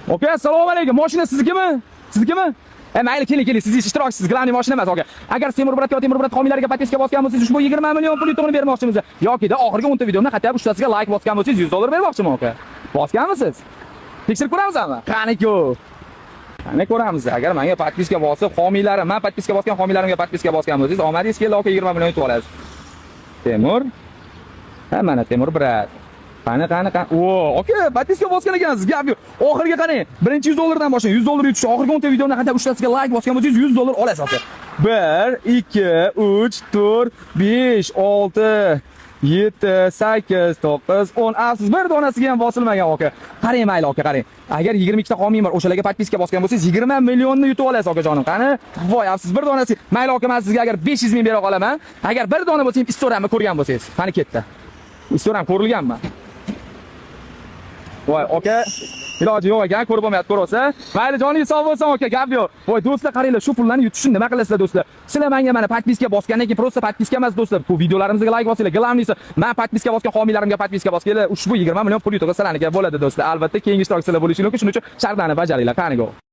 Aka, assalomu alaykum. Mashina siznikimi? Siznikimi? Mayli, keling, siz ishtirokchisiz, glavniy mashina emas, aka. Agar Temur Brat homiylarga podpiska bosgan bo'lsangiz, ushbu 20 million pul yutug'ini bermoqchimiz. Yoki-da oxirgi 10 ta videomda xatab uchtasiga like bosgan bo'lsangiz $100 bermoqchiman, aka. Bosganmisiz? Tekshirib ko'ramizmi? Qani-ku. Qani ko'ramiz. Agar menga podpiska bosib, homiylarim, men podpiska bosgan homilarimga podpiska bosgan bo'lsangiz, omadingiz keldi, aka, 20 million yutib olasiz. Temur. Mana Temur Brat. Qani. O, aka, podpiska bosgan ekansiz. Gap yo'q. Oxirgi qarang. Birinchi $100 dan boshlang. $100 yutish. Oxirgi 10 ta videomda xatab uchtasiga like bosgan bo'lsangiz $100 olasiz, aka. 1 2 3 4 5 6 7 8 9 10. Afsus, bir donasiga ham bosilmagan, aka. Qarang, mayli, aka, qarang. Agar 22 ta homiyim bor, o'shalarga podpiska bosgan bo'lsangiz 20 millionni yutib olasiz, aka jonim. Qani? Voy, afsus, bir donasi. Mayli, aka, men sizga agar 500 ming bera qolaman. Agar bir dona bo'lsa ham istoramni ko'rgan bo'lsangiz. Qani ketdi. Istoram ko'rilganmi? Voy, aka, iloji yo'q ekan, ko'rib olmayapti, ko'rsa. Mayli, joningiz sog' bo'lsin, aka, gap yo'q. Voy, do'stlar, qaranglar, shu pullarni yutishni nima qilasizlar, do'stlar? Sizlar menga mana podpiska bosgandan keyin prosta podpiska emas, do'stlar. Bu videolarimizga like bosinglar. Glavniysi, men podpiska bosgan homilarimga podpiska bosganlar, ushbu 20 million pul yutug'i sizlarniki bo'ladi, do'stlar. Albatta, keyingi ishtirokchilar bo'lishinglar uchun shuning uchun shartlarni bajaringlar. Qani go.